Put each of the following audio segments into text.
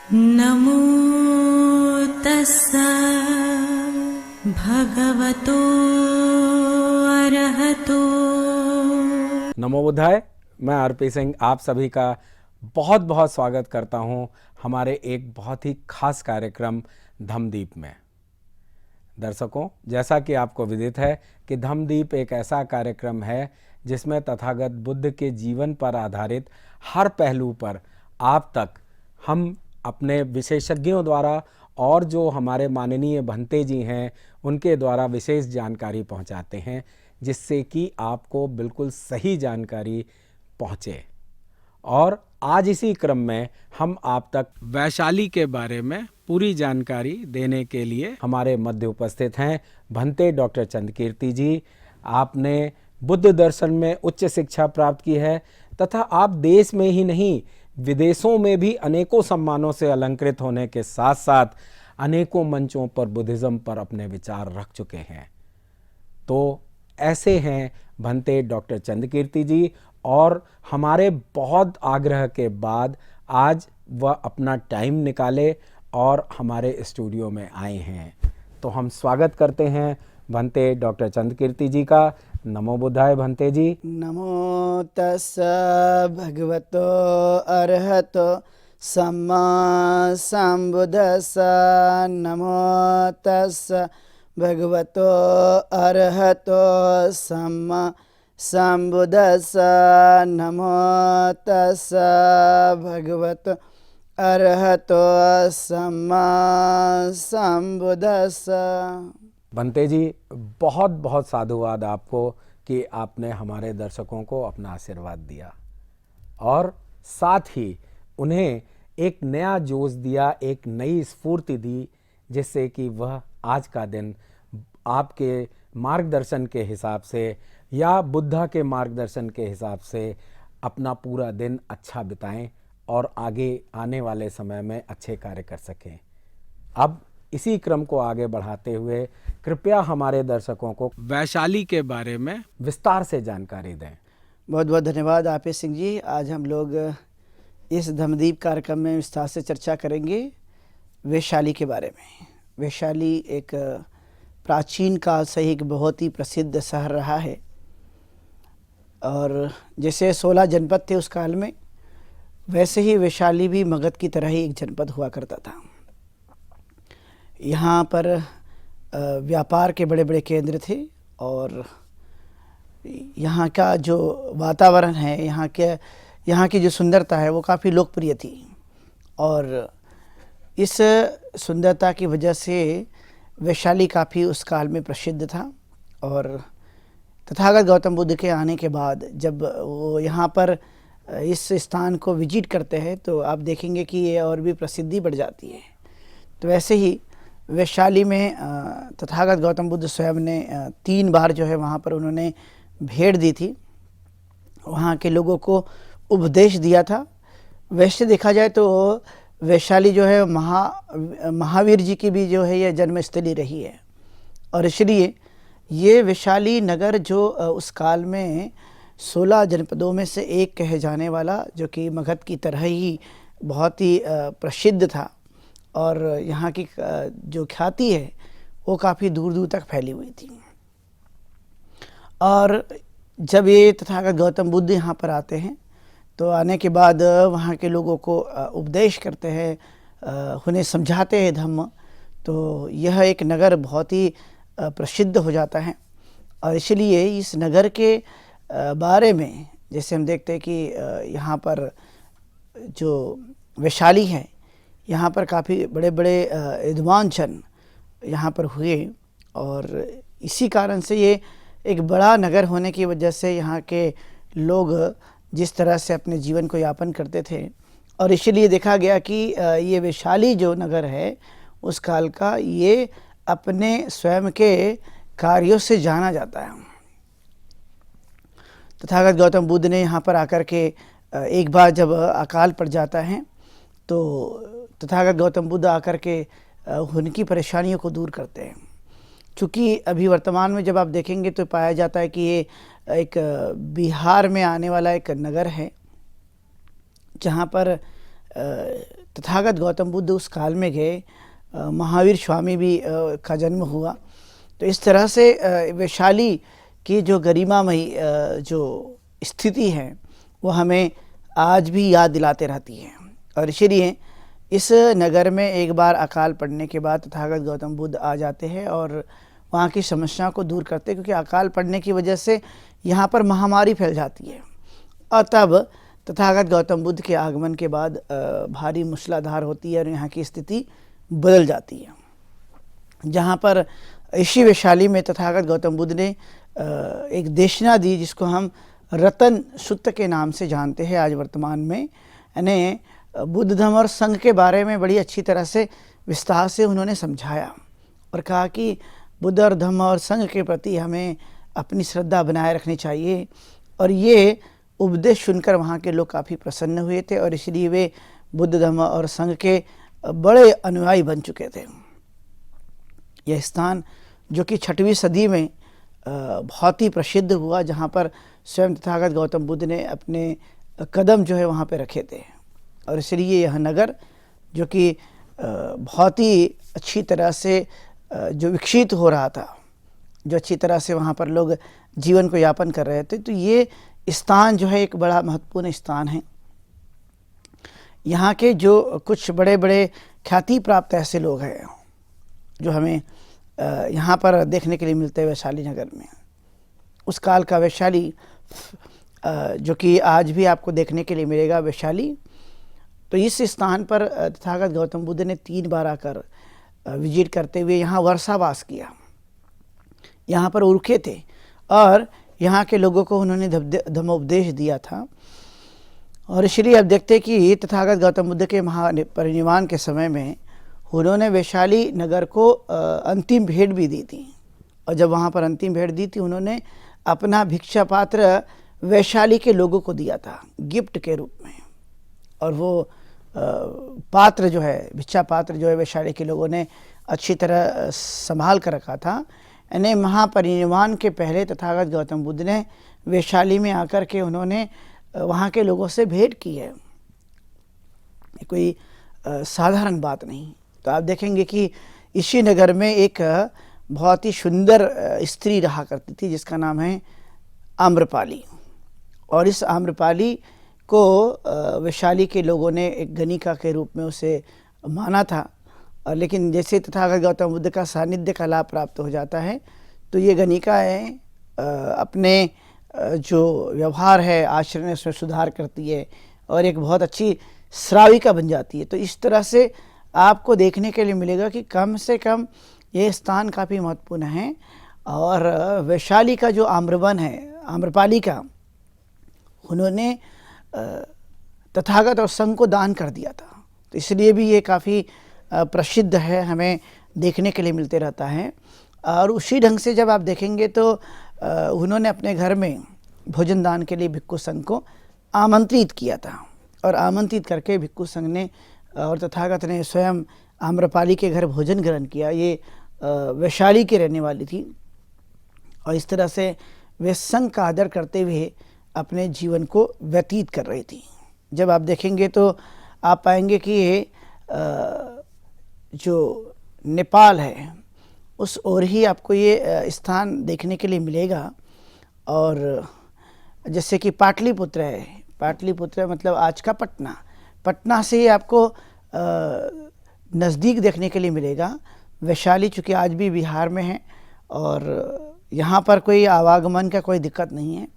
नमो तस्सा भगवतो अरहतो। नमो बुद्धाय। मैं आरपी सिंह आप सभी का बहुत बहुत स्वागत करता हूं हमारे एक बहुत ही खास कार्यक्रम धम्मदीप में। दर्शकों, जैसा कि आपको विदित है कि धम्मदीप एक ऐसा कार्यक्रम है जिसमें तथागत बुद्ध के जीवन पर आधारित हर पहलू पर आप तक हम अपने विशेषज्ञों द्वारा और जो हमारे माननीय भंते जी हैं उनके द्वारा विशेष जानकारी पहुंचाते हैं, जिससे कि आपको बिल्कुल सही जानकारी पहुंचे। और आज इसी क्रम में हम आप तक वैशाली के बारे में पूरी जानकारी देने के लिए हमारे मध्य उपस्थित हैं भंते डॉक्टर चंद्रकीर्ति जी। आपने बुद्ध दर्शन में उच्च शिक्षा प्राप्त की है तथा आप देश में ही नहीं विदेशों में भी अनेकों सम्मानों से अलंकृत होने के साथ साथ अनेकों मंचों पर बुद्धिज्म पर अपने विचार रख चुके हैं। तो ऐसे हैं भंते डॉक्टर चंद्रकीर्ति जी, और हमारे बहुत आग्रह के बाद आज वह अपना टाइम निकाले और हमारे स्टूडियो में आए हैं। तो हम स्वागत करते हैं भंते डॉक्टर चंद्रकीर्ति जी का। नमो बुद्धाय भंते जी। नमो तस्सा भगवतो अरहतो सम्मा संबुद्दस्सा। नमो तस्सा भगवतो अरहतो सम्मा संबुद्दस्सा। नमो तस्सा भगवतो अरहतो सम्मा संबुद्दस्सा। भंते जी, बहुत बहुत साधुवाद आपको कि आपने हमारे दर्शकों को अपना आशीर्वाद दिया और साथ ही उन्हें एक नया जोश दिया, एक नई स्फूर्ति दी, जिससे कि वह आज का दिन आपके मार्गदर्शन के हिसाब से या बुद्धा के मार्गदर्शन के हिसाब से अपना पूरा दिन अच्छा बिताएं और आगे आने वाले समय में अच्छे कार्य कर सकें। अब इसी क्रम को आगे बढ़ाते हुए कृपया हमारे दर्शकों को वैशाली के बारे में विस्तार से जानकारी दें। बहुत बहुत धन्यवाद आरपी सिंह जी। आज हम लोग इस धम्मदीप कार्यक्रम में विस्तार से चर्चा करेंगे वैशाली के बारे में। वैशाली एक प्राचीन काल से एक बहुत ही प्रसिद्ध शहर रहा है, और जैसे 16 जनपद थे उस काल में, वैसे ही वैशाली भी मगध की तरह ही एक जनपद हुआ करता था। यहाँ पर व्यापार के बड़े बड़े केंद्र थे, और यहाँ का जो वातावरण है, यहाँ की जो सुंदरता है वो काफ़ी लोकप्रिय थी। और इस सुंदरता की वजह से वैशाली काफ़ी उस काल में प्रसिद्ध था। और तथागत गौतम बुद्ध के आने के बाद जब वो यहाँ पर इस स्थान को विजिट करते हैं तो आप देखेंगे कि ये और भी प्रसिद्धि बढ़ जाती है। तो वैसे ही वैशाली में तथागत गौतम बुद्ध स्वयं ने 3 बार जो है वहाँ पर उन्होंने भेंट दी थी, वहाँ के लोगों को उपदेश दिया था। वैसे देखा जाए तो वैशाली जो है महावीर जी की भी जो है ये जन्मस्थली रही है, और इसलिए ये वैशाली नगर जो उस काल में 16 जनपदों में से एक कहे जाने वाला, जो कि मगध की तरह ही बहुत ही प्रसिद्ध था, और यहाँ की जो ख्याति है वो काफ़ी दूर दूर तक फैली हुई थी। और जब ये तथागत गौतम बुद्ध यहाँ पर आते हैं तो आने के बाद वहाँ के लोगों को उपदेश करते हैं, उन्हें समझाते हैं धम्म, तो यह एक नगर बहुत ही प्रसिद्ध हो जाता है। और इसलिए इस नगर के बारे में जैसे हम देखते हैं कि यहाँ पर जो वैशाली है, यहाँ पर काफ़ी बड़े बड़े विद्वान जन यहाँ पर हुए, और इसी कारण से ये एक बड़ा नगर होने की वजह से यहाँ के लोग जिस तरह से अपने जीवन को यापन करते थे, और इसलिए देखा गया कि ये वैशाली जो नगर है उस काल का, ये अपने स्वयं के कार्यों से जाना जाता है। तथागत गौतम बुद्ध ने यहाँ पर आकर के एक बार जब अकाल पड़ जाता है तो तथागत गौतम बुद्ध आकर के उनकी परेशानियों को दूर करते हैं। चूँकि अभी वर्तमान में जब आप देखेंगे तो पाया जाता है कि ये एक बिहार में आने वाला एक नगर है, जहाँ पर तथागत गौतम बुद्ध उस काल में गए, महावीर स्वामी भी का जन्म हुआ। तो इस तरह से वैशाली की जो गरिमामयी जो स्थिति है वो हमें आज भी याद दिलाते रहती है। और इसीलिए इस नगर में एक बार अकाल पड़ने के बाद तथागत गौतम बुद्ध आ जाते हैं और वहाँ की समस्याओं को दूर करते हैं, क्योंकि अकाल पड़ने की वजह से यहाँ पर महामारी फैल जाती है। और तब तथागत गौतम बुद्ध के आगमन के बाद भारी मूसलाधार होती है और यहाँ की स्थिति बदल जाती है। जहाँ पर इसी वैशाली में तथागत गौतम बुद्ध ने एक देशना दी जिसको हम रतन सुत्त के नाम से जानते हैं आज वर्तमान में। यानी बुद्ध धर्म और संघ के बारे में बड़ी अच्छी तरह से विस्तार से उन्होंने समझाया और कहा कि बुद्ध और धर्म और संघ के प्रति हमें अपनी श्रद्धा बनाए रखनी चाहिए। और ये उपदेश सुनकर वहाँ के लोग काफ़ी प्रसन्न हुए थे और इसलिए वे बुद्ध धर्म और संघ के बड़े अनुयायी बन चुके थे। यह स्थान जो कि 6वीं सदी में बहुत ही प्रसिद्ध हुआ, जहाँ पर स्वयं तथागत गौतम बुद्ध ने अपने कदम जो है वहाँ पे रखे थे। और इसलिए यह नगर जो कि बहुत ही अच्छी तरह से जो विकसित हो रहा था, जो अच्छी तरह से वहाँ पर लोग जीवन को यापन कर रहे थे, तो ये स्थान जो है एक बड़ा महत्वपूर्ण स्थान है। यहाँ के जो कुछ बड़े बड़े ख्याति प्राप्त ऐसे लोग हैं जो हमें यहाँ पर देखने के लिए मिलते हैं वैशाली नगर में। उस काल का वैशाली जो कि आज भी आपको देखने के लिए मिलेगा वैशाली। तो इस स्थान पर तथागत गौतम बुद्ध ने 3 बार आकर विजिट करते हुए यहाँ वर्षावास किया, यहाँ पर रुके थे और यहाँ के लोगों को उन्होंने धम्मोपदेश दिया था। और इसलिए अब देखते हैं कि तथागत गौतम बुद्ध के महापरिनिर्वाण के समय में उन्होंने वैशाली नगर को अंतिम भेंट भी दी थी। और जब वहाँ पर अंतिम भेंट दी थी, उन्होंने अपना भिक्षा पात्र वैशाली के लोगों को दिया था गिफ्ट के रूप में। और वो पात्र जो है, भिक्षा पात्र जो है, वैशाली के लोगों ने अच्छी तरह संभाल कर रखा था। यानी महापरिनिर्वाण के पहले तथागत गौतम बुद्ध ने वैशाली में आकर के उन्होंने वहाँ के लोगों से भेंट की है। कोई साधारण बात नहीं। तो आप देखेंगे कि इसी नगर में एक बहुत ही सुंदर स्त्री रहा करती थी जिसका नाम है आम्रपाली। और इस आम्रपाली को वैशाली के लोगों ने एक गणिका के रूप में उसे माना था। लेकिन जैसे तथागत गौतम बुद्ध का सानिध्य का लाभ प्राप्त हो जाता है, तो ये गणिकाएँ अपने जो व्यवहार है, आचरण है, उसमें सुधार करती है और एक बहुत अच्छी श्राविका बन जाती है। तो इस तरह से आपको देखने के लिए मिलेगा कि कम से कम ये स्थान काफ़ी महत्वपूर्ण है। और वैशाली का जो आम्रवन है, आम्रपाली का, उन्होंने तथागत और संघ को दान कर दिया था। तो इसलिए भी ये काफ़ी प्रसिद्ध है, हमें देखने के लिए मिलते रहता है। और उसी ढंग से जब आप देखेंगे तो उन्होंने अपने घर में भोजन दान के लिए भिक्खु संघ को आमंत्रित किया था। और आमंत्रित करके भिक्खु संघ ने और तथागत ने स्वयं आम्रपाली के घर भोजन ग्रहण किया। ये वैशाली की रहने वाली थी और इस तरह से वे संघ का आदर करते हुए अपने जीवन को व्यतीत कर रही थी। जब आप देखेंगे तो आप पाएंगे कि ये जो नेपाल है उस ओर ही आपको ये स्थान देखने के लिए मिलेगा। और जैसे कि पाटलिपुत्र है, पाटलिपुत्र मतलब आज का पटना, पटना से ही आपको नज़दीक देखने के लिए मिलेगा। वैशाली चूँकि आज भी बिहार में है और यहाँ पर कोई आवागमन का कोई दिक्कत नहीं है।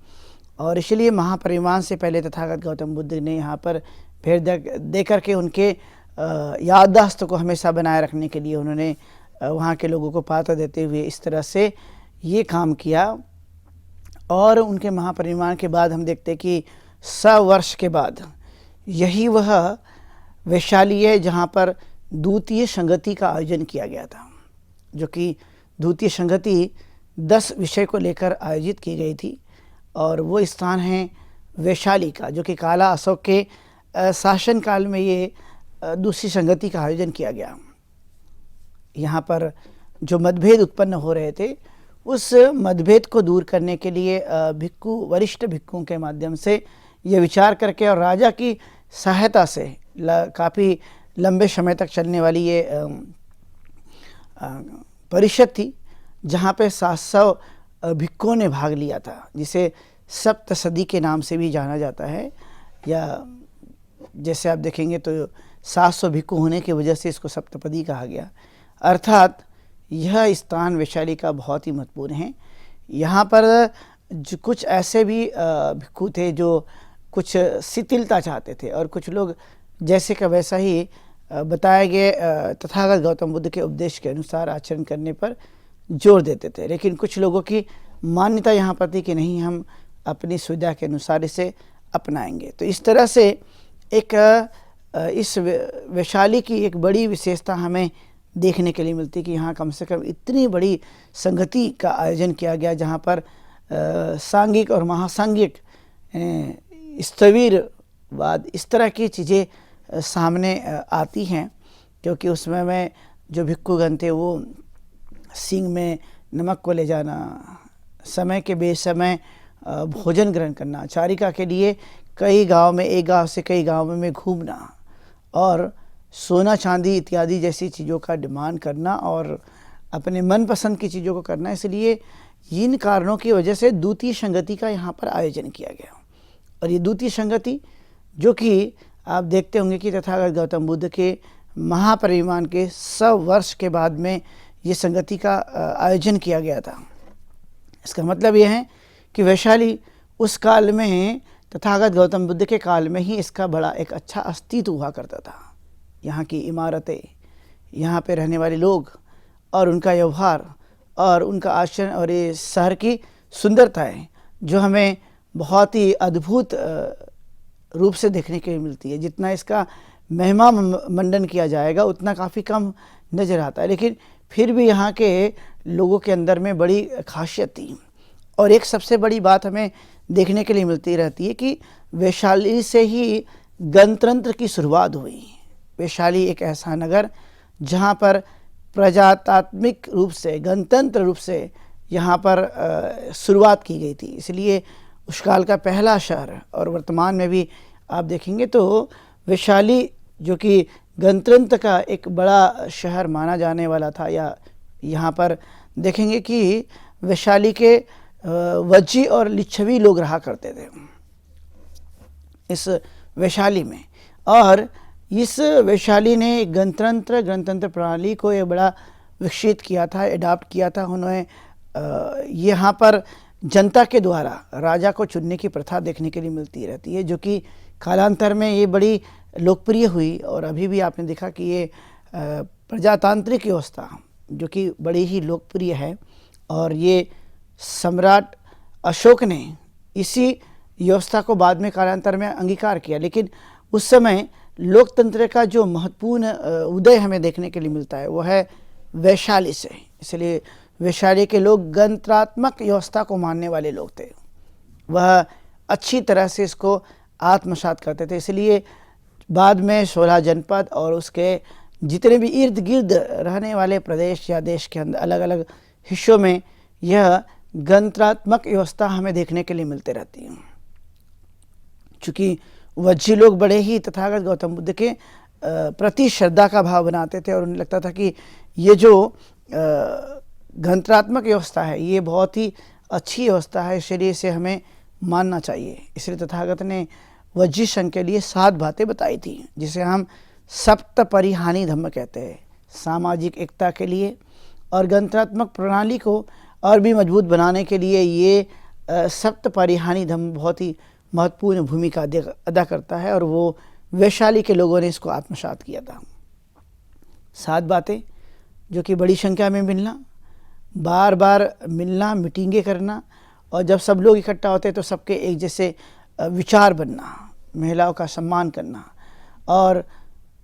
और इसलिए महापरिनिर्वाण से पहले तथागत गौतम बुद्ध ने यहाँ पर भेंट दे करके उनके याददाश्त को हमेशा बनाए रखने के लिए उन्होंने वहाँ के लोगों को पात्र देते हुए इस तरह से ये काम किया। और उनके महापरिनिर्वाण के बाद हम देखते हैं कि 100 वर्ष के बाद यही वह वैशाली है जहाँ पर द्वितीय संगति का आयोजन किया गया था, जो कि द्वितीय संगति 10 विषय को लेकर आयोजित की गई थी। और वो स्थान है वैशाली का, जो कि काला अशोक के शासनकाल में ये दूसरी संगति का आयोजन किया गया। यहाँ पर जो मतभेद उत्पन्न हो रहे थे, उस मतभेद को दूर करने के लिए भिक्खु, वरिष्ठ भिक्खुओं के माध्यम से ये विचार करके और राजा की सहायता से काफ़ी लंबे समय तक चलने वाली ये परिषद थी, जहाँ पे 700 भिक्खुओं ने भाग लिया था, जिसे सप्तसदी के नाम से भी जाना जाता है। या जैसे आप देखेंगे तो 700 भिक्खु होने की वजह से इसको सप्तपदी कहा गया। अर्थात यह स्थान वैशाली का बहुत ही महत्वपूर्ण है। यहाँ पर जो कुछ ऐसे भी भिक्खु थे जो कुछ शिथिलता चाहते थे, और कुछ लोग जैसे का वैसा ही बताए गए तथागत गौतम बुद्ध के उपदेश के अनुसार आचरण करने पर जोर देते थे। लेकिन कुछ लोगों की मान्यता यहाँ पर थी कि नहीं, हम अपनी सुविधा के अनुसार इसे अपनाएंगे। तो इस तरह से एक इस वैशाली की एक बड़ी विशेषता हमें देखने के लिए मिलती है कि यहाँ कम से कम इतनी बड़ी संगति का आयोजन किया गया, जहाँ पर सांघिक और महासांघिक स्थविरवाद इस तरह की चीज़ें सामने आती हैं। क्योंकि उसमें में जो भिक्खुगण थे वो सींग में नमक को ले जाना, समय के बेसमय भोजन ग्रहण करना, चारिका के लिए कई गांव में, एक गांव से कई गांव में घूमना, और सोना चांदी इत्यादि जैसी चीज़ों का डिमांड करना और अपने मनपसंद की चीज़ों को करना। इसलिए इन कारणों की वजह से द्वितीय संगति का यहाँ पर आयोजन किया गया। और ये द्वितीय संगति जो कि आप देखते होंगे कि तथागत गौतम बुद्ध के महापरिनिर्वाण के 100 वर्ष के बाद में ये संगति का आयोजन किया गया था। इसका मतलब यह है कि वैशाली उस काल में, तथागत गौतम बुद्ध के काल में ही इसका बड़ा एक अच्छा अस्तित्व हुआ करता था। यहाँ की इमारतें, यहाँ पे रहने वाले लोग और उनका व्यवहार और उनका आचरण और ये शहर की सुंदरताएं जो हमें बहुत ही अद्भुत रूप से देखने के लिए मिलती है। जितना इसका महिमा मंडन किया जाएगा उतना काफ़ी कम नज़र आता है, लेकिन फिर भी यहाँ के लोगों के अंदर में बड़ी खासियत थी। और एक सबसे बड़ी बात हमें देखने के लिए मिलती रहती है कि वैशाली से ही गणतंत्र की शुरुआत हुई। वैशाली एक ऐसा नगर जहाँ पर प्रजातात्मिक रूप से, गणतंत्र रूप से यहाँ पर शुरुआत की गई थी। इसलिए उस काल का पहला शहर, और वर्तमान में भी आप देखेंगे तो वैशाली जो कि गणतंत्र का एक बड़ा शहर माना जाने वाला था। या यहाँ पर देखेंगे कि वैशाली के वज्जी और लिच्छवी लोग रहा करते थे इस वैशाली में। और इस वैशाली ने गणतंत्र प्रणाली को ये बड़ा विकसित किया था, एडाप्ट किया था उन्होंने। यहाँ पर जनता के द्वारा राजा को चुनने की प्रथा देखने के लिए मिलती रहती है, जो कि कालांतर में ये बड़ी लोकप्रिय हुई। और अभी भी आपने देखा कि ये प्रजातांत्रिक व्यवस्था जो कि बड़ी ही लोकप्रिय है, और ये सम्राट अशोक ने इसी व्यवस्था को बाद में कालांतर में अंगीकार किया। लेकिन उस समय लोकतंत्र का जो महत्वपूर्ण उदय हमें देखने के लिए मिलता है वो है वैशाली से। इसलिए वैशाली के लोग गणतंत्रात्मक व्यवस्था को मानने वाले लोग थे, वह अच्छी तरह से इसको आत्मसात करते थे। इसलिए बाद में 16 जनपद और उसके जितने भी इर्द गिर्द रहने वाले प्रदेश या देश के अंदर अलग अलग हिस्सों में यह गणतंत्रात्मक व्यवस्था हमें देखने के लिए मिलते रहती है। चूँकि वज्जी लोग बड़े ही तथागत गौतम बुद्ध के प्रति श्रद्धा का भाव बनाते थे, और उन्हें लगता था कि ये जो गणतंत्रात्मक व्यवस्था है ये बहुत ही अच्छी व्यवस्था है, इसलिए इसे हमें मानना चाहिए। इसलिए तथागत ने वज्जी संघ के लिए 7 बातें बताई थी, जिसे हम सप्त परिहानी धम्म कहते हैं। सामाजिक एकता के लिए और गणतंत्रात्मक प्रणाली को और भी मजबूत बनाने के लिए ये सप्त परिहानी धम्म बहुत ही महत्वपूर्ण भूमिका अदा करता है, और वो वैशाली के लोगों ने इसको आत्मसात किया था। 7 बातें जो कि बड़ी संख्या में मिलना, बार बार मिलना, मीटिंगें करना, और जब सब लोग इकट्ठा होते तो सबके एक जैसे विचार बनना, महिलाओं का सम्मान करना, और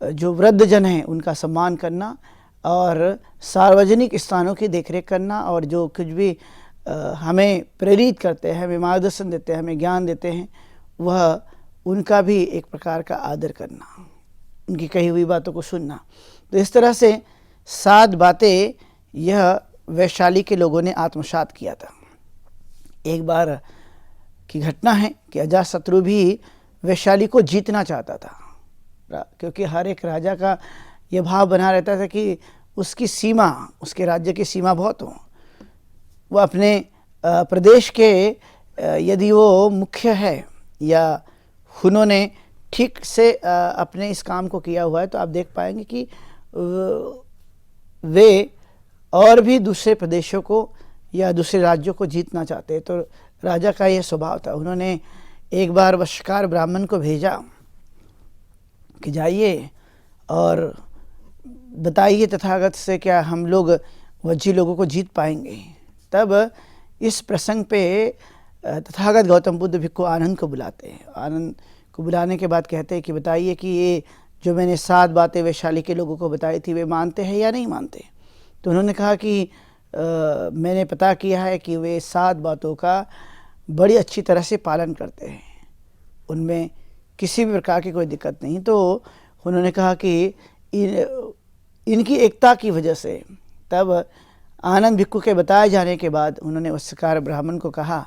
जो वृद्ध जन हैं उनका सम्मान करना, और सार्वजनिक स्थानों की देखरेख करना, और जो कुछ भी हमें प्रेरित करते हैं, हमें मार्गदर्शन देते हैं, हमें ज्ञान देते हैं, वह उनका भी एक प्रकार का आदर करना, उनकी कही हुई बातों को सुनना। तो इस तरह से 7 बातें यह वैशाली के लोगों ने आत्मसात किया था। एक बार की घटना है कि अजातशत्रु भी वैशाली को जीतना चाहता था। क्योंकि हर एक राजा का ये भाव बना रहता था कि उसकी सीमा, उसके राज्य की सीमा बहुत हो। वो अपने प्रदेश के यदि वो मुख्य है या उन्होंने ठीक से अपने इस काम को किया हुआ है, तो आप देख पाएंगे कि वे और भी दूसरे प्रदेशों को या दूसरे राज्यों को जीतना चाहते हैं। तो राजा का यह स्वभाव था। उन्होंने एक बार वशकार ब्राह्मण को भेजा कि जाइए और बताइए तथागत से क्या हम लोग वज्जी लोगों को जीत पाएंगे। तब इस प्रसंग पे तथागत गौतम बुद्ध भिक्खु आनंद को बुलाते हैं। आनंद को बुलाने के बाद कहते हैं कि बताइए कि ये जो मैंने 7 बातें वैशाली के लोगों को बताई थी, वे मानते हैं या नहीं मानते। तो उन्होंने कहा कि मैंने पता किया है कि वे 7 बातों का बड़ी अच्छी तरह से पालन करते हैं, उनमें किसी भी प्रकार की कोई दिक्कत नहीं। तो उन्होंने कहा कि इनकी एकता की वजह से, तब आनंद भिक्खु के बताए जाने के बाद उन्होंने वस्त्रकार ब्राह्मण को कहा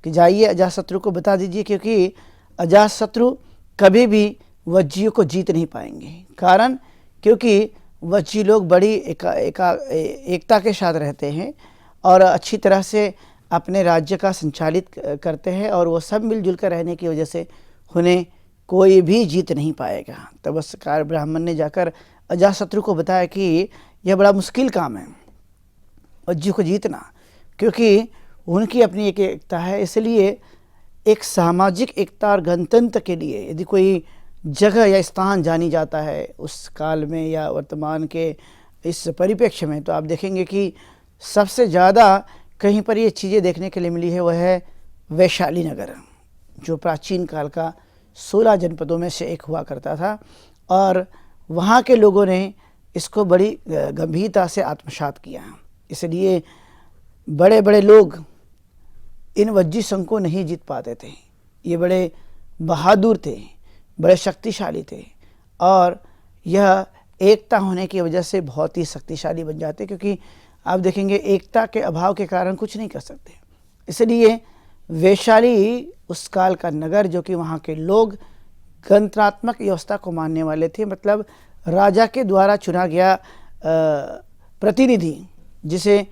कि जाइए अजातशत्रु को बता दीजिए, क्योंकि अजातशत्रु कभी भी वज्जियों को जीत नहीं पाएंगे। कारण क्योंकि वज्जी लोग बड़ी एकता के साथ रहते हैं और अच्छी तरह से अपने राज्य का संचालित करते हैं, और वो सब मिलजुल कर रहने की वजह से उन्हें कोई भी जीत नहीं पाएगा। तब वस्त्रकार ब्राह्मण ने जाकर अजातशत्रु को बताया कि यह बड़ा मुश्किल काम है वज्जी को जीतना, क्योंकि उनकी अपनी एक एकता है। इसलिए एक सामाजिक एकता और गणतंत्र के लिए यदि कोई जगह या स्थान जानी जाता है उस काल में या वर्तमान के इस परिप्रेक्ष्य में, तो आप देखेंगे कि सबसे ज़्यादा कहीं पर ये चीज़ें देखने के लिए मिली है, वह है वैशाली नगर, जो प्राचीन काल का 16 जनपदों में से एक हुआ करता था। और वहाँ के लोगों ने इसको बड़ी गंभीरता से आत्मसात किया। इसलिए बड़े बड़े लोग इन वज्जी संघ को नहीं जीत पाते थे। ये बड़े बहादुर थे, बड़े शक्तिशाली थे, और यह एकता होने की वजह से बहुत ही शक्तिशाली बन जाते, क्योंकि आप देखेंगे एकता के अभाव के कारण कुछ नहीं कर सकते। इसलिए वैशाली उस काल का नगर, जो कि वहाँ के लोग गणतंत्रात्मक व्यवस्था को मानने वाले थे, मतलब राजा के द्वारा चुना गया प्रतिनिधि, जिसे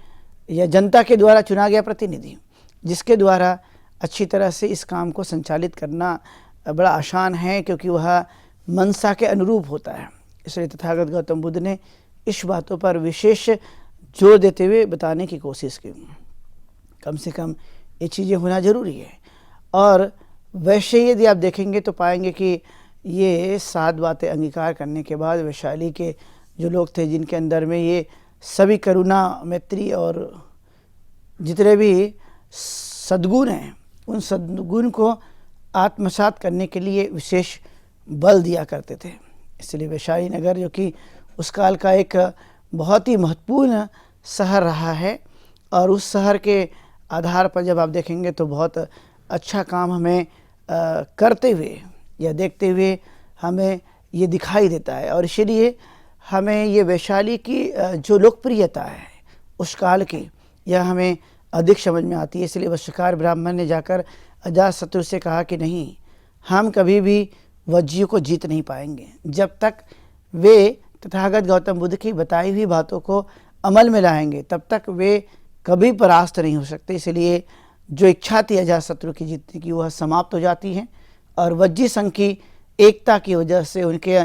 या जनता के द्वारा चुना गया प्रतिनिधि, जिसके द्वारा अच्छी तरह से इस काम को संचालित करना बड़ा आसान है, क्योंकि वह मनसा के अनुरूप होता है। इसलिए तथागत गौतम बुद्ध ने इस बातों पर विशेष जोर देते हुए बताने की कोशिश की, कम से कम ये चीज़ें होना ज़रूरी है। और वैसे यदि आप देखेंगे तो पाएंगे कि ये 7 बातें अंगीकार करने के बाद वैशाली के जो लोग थे, जिनके अंदर में ये सभी करुणा, मैत्री और जितने भी सद्गुण हैं, उन सद्गुण को आत्मसात करने के लिए विशेष बल दिया करते थे। इसलिए वैशाली नगर, जो कि उस काल का एक बहुत ही महत्वपूर्ण शहर रहा है, और उस शहर के आधार पर जब आप देखेंगे तो बहुत अच्छा काम हमें करते हुए या देखते हुए हमें ये दिखाई देता है। और इसलिए हमें ये वैशाली की जो लोकप्रियता है उस काल की, यह हमें अधिक समझ में आती है। इसलिए वस्त्रकार ब्राह्मण ने जाकर अजातशत्रु से कहा कि नहीं, हम कभी भी वज्जियों को जीत नहीं पाएंगे जब तक वे तथागत गौतम बुद्ध की बताई हुई बातों को अमल में लाएंगे, तब तक वे कभी परास्त नहीं हो सकते। इसलिए जो इच्छा थी अजातशत्रु की जीतने की, वह समाप्त हो जाती है, और वज्जी संघ की एकता की वजह से, उनके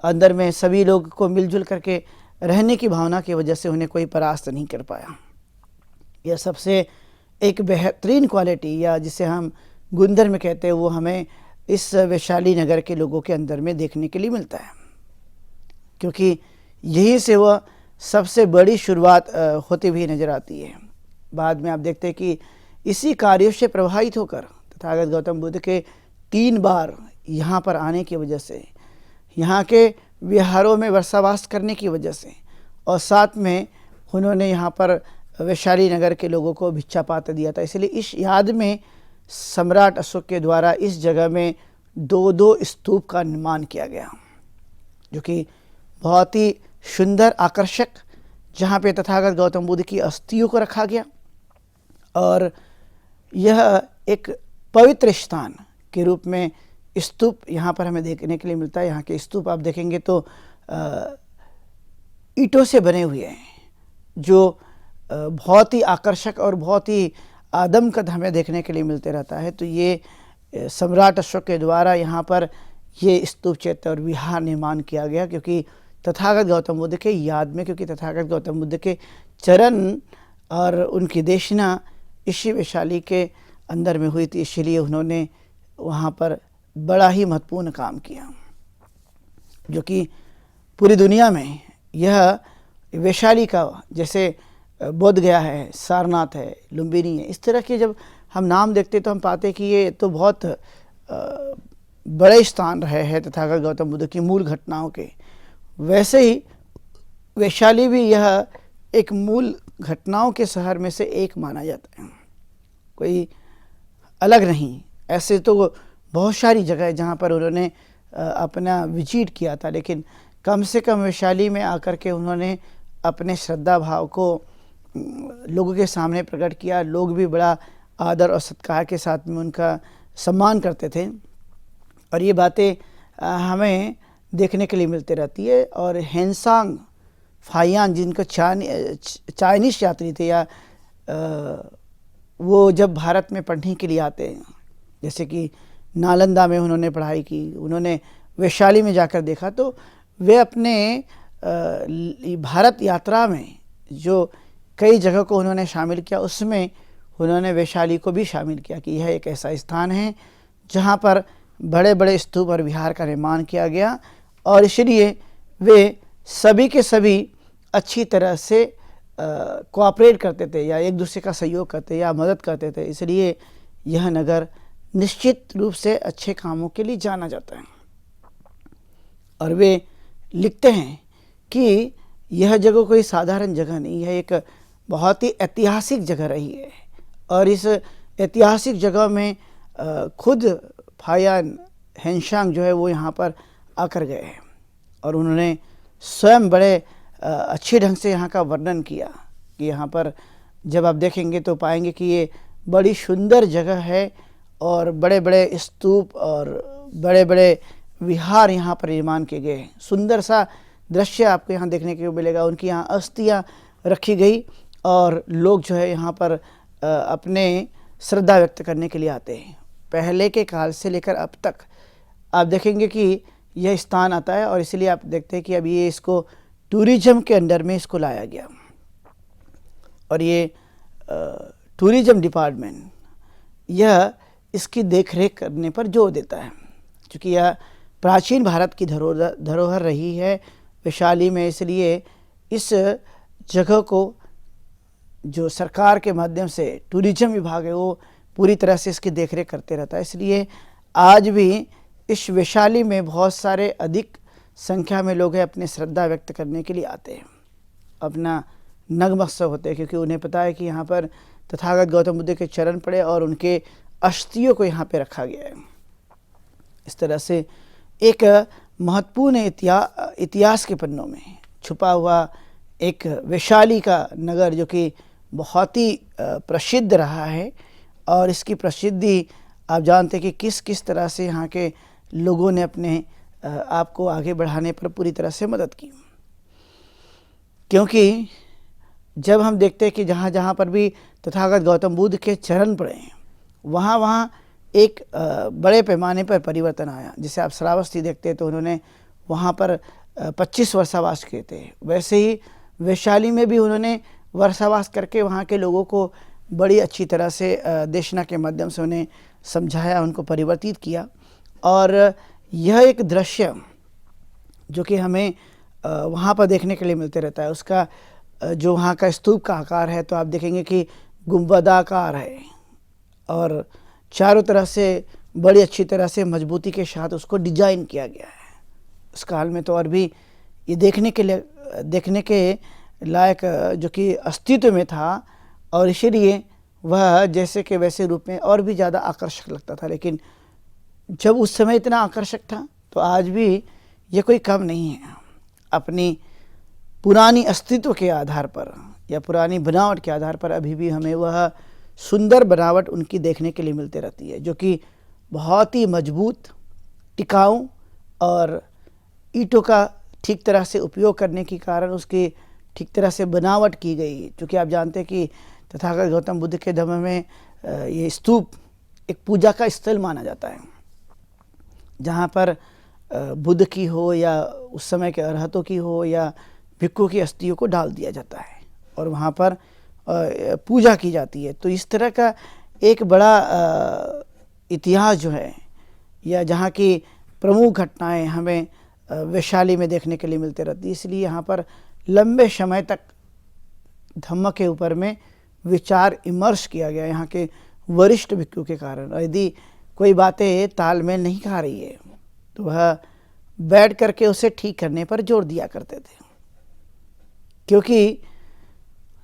अंदर में सभी लोग को मिलजुल करके रहने की भावना की वजह से उन्हें कोई परास्त नहीं कर पाया। यह सबसे एक बेहतरीन क्वालिटी, या जिसे हम गुणधर्म कहते हैं, वो हमें इस वैशाली नगर के लोगों के अंदर में देखने के लिए मिलता है, क्योंकि यहीं से वह सबसे बड़ी शुरुआत होती हुई नज़र आती है। बाद में आप देखते हैं कि इसी कार्यों से प्रभावित होकर तथागत गौतम बुद्ध के 3 बार यहाँ पर आने की वजह से, यहाँ के विहारों में वर्षावास करने की वजह से, और साथ में उन्होंने यहाँ पर वैशाली नगर के लोगों को भिक्षा पात्र दिया था। इसलिए इस याद में सम्राट अशोक के द्वारा इस जगह में 2-2 स्तूप का निर्माण किया गया, जो कि बहुत ही सुंदर, आकर्षक, जहाँ पे तथागत गौतम बुद्ध की अस्थियों को रखा गया, और यह एक पवित्र स्थान के रूप में स्तूप यहाँ पर हमें देखने के लिए मिलता है। यहाँ के स्तूप आप देखेंगे तो ईंटों से बने हुए हैं, जो बहुत ही आकर्षक और बहुत ही आदमकद हमें देखने के लिए मिलते रहता है। तो ये सम्राट अशोक के द्वारा यहाँ पर ये स्तूप चैत्य और विहार निर्माण किया गया, क्योंकि तथागत गौतम बुद्ध के याद में, क्योंकि तथागत गौतम बुद्ध के चरण और उनकी देशना इसी वैशाली के अंदर में हुई थी, इसलिए उन्होंने वहाँ पर बड़ा ही महत्वपूर्ण काम किया, जो कि पूरी दुनिया में यह वैशाली का, जैसे बोध गया है, सारनाथ है, लुम्बिनी है, इस तरह के जब हम नाम देखते तो हम पाते कि ये तो बहुत बड़े स्थान रहे हैं तथागत गौतम बुद्ध की मूल घटनाओं के। वैसे ही वैशाली भी यह एक मूल घटनाओं के शहर में से एक माना जाता है, कोई अलग नहीं। ऐसे तो बहुत सारी जगह जहाँ पर उन्होंने अपना विजिट किया था, लेकिन कम से कम वैशाली में आकर के उन्होंने अपने श्रद्धा भाव को लोगों के सामने प्रकट किया। लोग भी बड़ा आदर और सत्कार के साथ में उनका सम्मान करते थे, और ये बातें हमें देखने के लिए मिलती रहती है। और हेनसांग फाइयान, जिनको चाइनीज़ यात्री थे, या वो जब भारत में पढ़ने के लिए आते हैं, जैसे कि नालंदा में उन्होंने पढ़ाई की, उन्होंने वैशाली में जाकर देखा, तो वे अपने भारत यात्रा में जो कई जगह को उन्होंने शामिल किया, उसमें उन्होंने वैशाली को भी शामिल किया कि यह एक ऐसा स्थान है जहाँ पर बड़े बड़े स्तूप और विहार का निर्माण किया गया, और इसलिए वे सभी के सभी अच्छी तरह से कोऑपरेट करते थे, या एक दूसरे का सहयोग करते या मदद करते थे। इसलिए यह नगर निश्चित रूप से अच्छे कामों के लिए जाना जाता है। और वे लिखते हैं कि यह जगह कोई साधारण जगह नहीं है, एक बहुत ही ऐतिहासिक जगह रही है, और इस ऐतिहासिक जगह में खुद फायान हेनसांग जो है वो यहाँ पर आकर गए हैं, और उन्होंने स्वयं बड़े अच्छे ढंग से यहाँ का वर्णन किया कि यहाँ पर जब आप देखेंगे तो पाएंगे कि ये बड़ी सुंदर जगह है, और बड़े बड़े स्तूप और बड़े बड़े विहार यहाँ पर निर्माण किए गए हैं। सुंदर सा दृश्य आपको यहाँ देखने को मिलेगा। उनकी यहाँ अस्थियाँ रखी गई, और लोग जो है यहाँ पर अपने श्रद्धा व्यक्त करने के लिए आते हैं। पहले के काल से लेकर अब तक आप देखेंगे कि यह स्थान आता है, और इसलिए आप देखते हैं कि अब ये इसको टूरिज्म के अंडर में इसको लाया गया, और ये टूरिज्म डिपार्टमेंट यह इसकी देखरेख करने पर जोर देता है, क्योंकि यह प्राचीन भारत की धरोहर रही है वैशाली में। इसलिए इस जगह को जो सरकार के माध्यम से टूरिज्म विभाग है वो पूरी तरह से इसकी देखरेख करते रहता है। इसलिए आज भी इस वैशाली में बहुत सारे अधिक संख्या में लोग हैं अपने श्रद्धा व्यक्त करने के लिए आते हैं, अपना नगमत्सव होते हैं, क्योंकि उन्हें पता है कि यहाँ पर तथागत गौतम बुद्ध के चरण पड़े और उनके अस्थियों को यहाँ पे रखा गया है। इस तरह से एक महत्वपूर्ण इतिहास के पन्नों में छुपा हुआ एक वैशाली का नगर, जो कि बहुत ही प्रसिद्ध रहा है, और इसकी प्रसिद्धि आप जानते हैं कि किस किस तरह से यहाँ के लोगों ने अपने आप को आगे बढ़ाने पर पूरी तरह से मदद की। क्योंकि जब हम देखते हैं कि जहाँ जहाँ पर भी तथागत गौतम बुद्ध के चरण पड़े हैं, वहाँ वहाँ एक बड़े पैमाने पर परिवर्तन आया। जैसे आप श्रावस्ती देखते हैं तो उन्होंने वहाँ पर 25 वर्षावास किए थे, वैसे ही वैशाली में भी उन्होंने वर्षावास करके वहाँ के लोगों को बड़ी अच्छी तरह से देशना के माध्यम से उन्हें समझाया, उनको परिवर्तित किया। और यह एक दृश्य जो कि हमें वहाँ पर देखने के लिए मिलते रहता है, उसका जो वहाँ का स्तूप का आकार है, तो आप देखेंगे कि गुंबदाकार है, और चारों तरफ से बड़ी अच्छी तरह से मजबूती के साथ उसको डिजाइन किया गया है। उस काल में तो और भी ये देखने के लायक जो कि अस्तित्व में था, और इसीलिए वह जैसे के वैसे रूप में और भी ज़्यादा आकर्षक लगता था। लेकिन जब उस समय इतना आकर्षक था, तो आज भी ये कोई कम नहीं है। अपनी पुरानी अस्तित्व के आधार पर या पुरानी बनावट के आधार पर अभी भी हमें वह सुंदर बनावट उनकी देखने के लिए मिलती रहती है, जो कि बहुत ही मजबूत टिकाऊ और ईंटों का ठीक तरह से उपयोग करने के कारण उसकी ठीक तरह से बनावट की गई। क्योंकि आप जानते हैं कि तथागत गौतम बुद्ध के धम्म में ये स्तूप एक पूजा का स्थल माना जाता है, जहाँ पर बुद्ध की हो या उस समय के अरहतों की हो या भिक्षु की अस्थियों को डाल दिया जाता है और वहाँ पर पूजा की जाती है। तो इस तरह का एक बड़ा इतिहास जो है या जहाँ की प्रमुख घटनाएं हमें वैशाली में देखने के लिए मिलते रहती है। इसलिए यहाँ पर लंबे समय तक धम्म के ऊपर में विचार विमर्श किया गया यहाँ के वरिष्ठ भिक्षु के कारण। यदि कोई बातें तालमेल नहीं खा रही है तो वह बैठ करके उसे ठीक करने पर जोर दिया करते थे, क्योंकि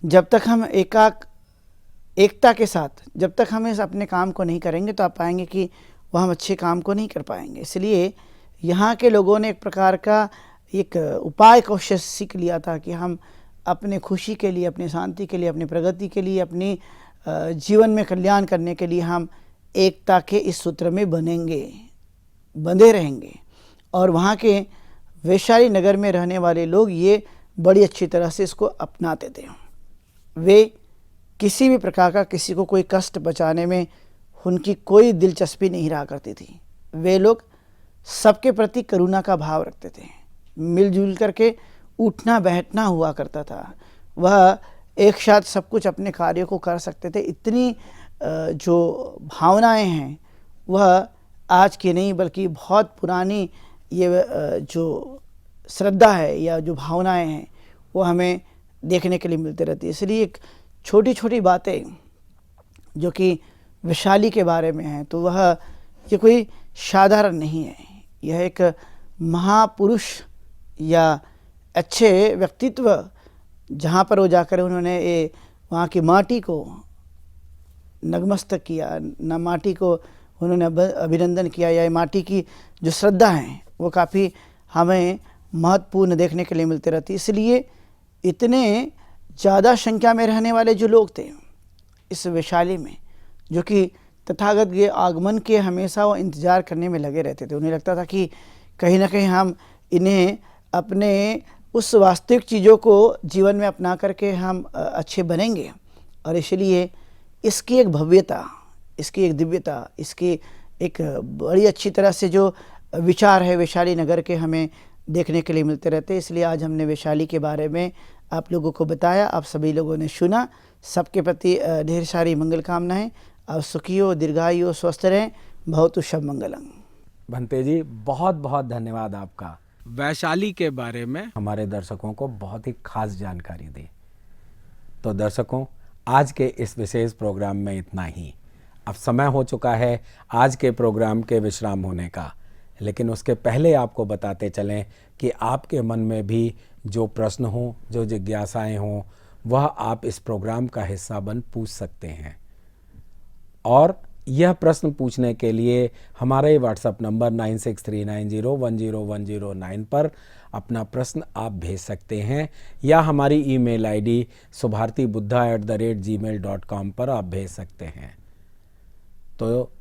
जब तक हम एकता के साथ जब तक हम इस अपने काम को नहीं करेंगे तो आप पाएंगे कि वह हम अच्छे काम को नहीं कर पाएंगे। इसलिए यहाँ के लोगों ने एक प्रकार का एक उपाय कौशल सीख लिया था कि हम अपने खुशी के लिए, अपनी शांति के लिए, अपनी प्रगति के लिए, अपनी जीवन में कल्याण करने के लिए हम एकता के इस सूत्र में बंधे रहेंगे। और वहाँ के वैशाली नगर में रहने वाले लोग ये बड़ी अच्छी तरह से इसको अपनाते थे। वे किसी भी प्रकार का किसी को कोई कष्ट पहुँचाने में उनकी कोई दिलचस्पी नहीं रहा करती थी। वे लोग सबके प्रति करुणा का भाव रखते थे, मिलजुल करके उठना बैठना हुआ करता था। वह एक साथ सब कुछ अपने कार्यों को कर सकते थे। इतनी जो भावनाएं हैं वह आज की नहीं बल्कि बहुत पुरानी ये जो श्रद्धा है या जो भावनाएं हैं वो हमें देखने के लिए मिलती रहती है। इसलिए एक छोटी छोटी बातें जो कि वैशाली के बारे में हैं तो वह ये कोई साधारण नहीं है। यह एक महापुरुष या अच्छे व्यक्तित्व जहाँ पर वो जाकर उन्होंने ये वहाँ की माटी को नतमस्तक किया, न माटी को उन्होंने अभिनंदन किया, या माटी की जो श्रद्धा है वो काफ़ी हमें महत्वपूर्ण देखने के लिए मिलती रहती। इसलिए इतने ज़्यादा संख्या में रहने वाले जो लोग थे इस वैशाली में, जो कि तथागत के आगमन के हमेशा वो इंतज़ार करने में लगे रहते थे। उन्हें लगता था कि कहीं ना कहीं हम इन्हें अपने उस वास्तविक चीज़ों को जीवन में अपना करके हम अच्छे बनेंगे। और इसलिए इसकी एक भव्यता, इसकी एक दिव्यता, इसकी एक बड़ी अच्छी तरह से जो विचार है वैशाली नगर के हमें देखने के लिए मिलते रहते हैं। इसलिए आज हमने वैशाली के बारे में आप लोगों को बताया, आप सभी लोगों ने सुना। सबके प्रति ढेर सारी मंगल कामनाएं। आप सुखी हो, दीर्घायु हो, स्वस्थ रहें। बहुत शुभ मंगलम। भंते जी बहुत बहुत धन्यवाद आपका। वैशाली के बारे में हमारे दर्शकों को बहुत ही खास जानकारी दी। तो दर्शकों, आज के इस विशेष प्रोग्राम में इतना ही। अब समय हो चुका है आज के प्रोग्राम के विश्राम होने का, लेकिन उसके पहले आपको बताते चलें कि आपके मन में भी जो प्रश्न हो, जो जिज्ञासाएं हों, वह आप इस प्रोग्राम का हिस्सा बन पूछ सकते हैं। और यह प्रश्न पूछने के लिए हमारे व्हाट्सएप नंबर 9639010109 पर अपना प्रश्न आप भेज सकते हैं, या हमारी ईमेल आईडी subhartibuddha@gmail.com पर आप भेज सकते हैं। तो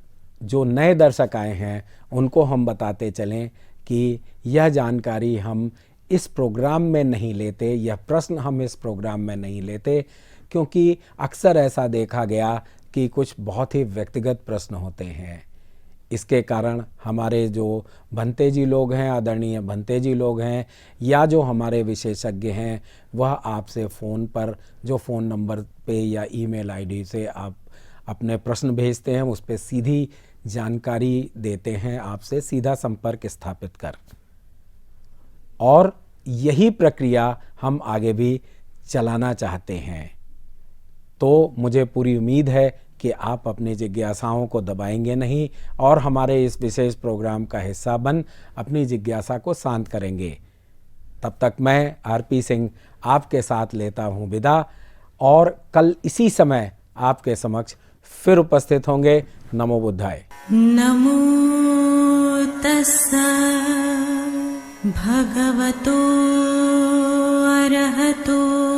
जो नए दर्शक आए हैं उनको हम बताते चलें कि यह जानकारी हम इस प्रोग्राम में नहीं लेते, यह प्रश्न हम इस प्रोग्राम में नहीं लेते, क्योंकि अक्सर ऐसा देखा गया कि कुछ बहुत ही व्यक्तिगत प्रश्न होते हैं। इसके कारण हमारे जो भंते जी लोग हैं, आदरणीय भंते जी लोग हैं, या जो हमारे विशेषज्ञ हैं, वह आपसे फ़ोन पर जो फ़ोन नंबर पे या ईमेल आईडी से आप अपने प्रश्न भेजते हैं उस पर सीधी जानकारी देते हैं, आपसे सीधा संपर्क स्थापित कर। और यही प्रक्रिया हम आगे भी चलाना चाहते हैं। तो मुझे पूरी उम्मीद है कि आप अपनी जिज्ञासाओं को दबाएंगे नहीं और हमारे इस विशेष प्रोग्राम का हिस्सा बन अपनी जिज्ञासा को शांत करेंगे। तब तक मैं आरपी सिंह आपके साथ लेता हूं विदा, और कल इसी समय आपके समक्ष फिर उपस्थित होंगे। नमो बुद्धाय। नमो तस्सा भगवतो अरहतो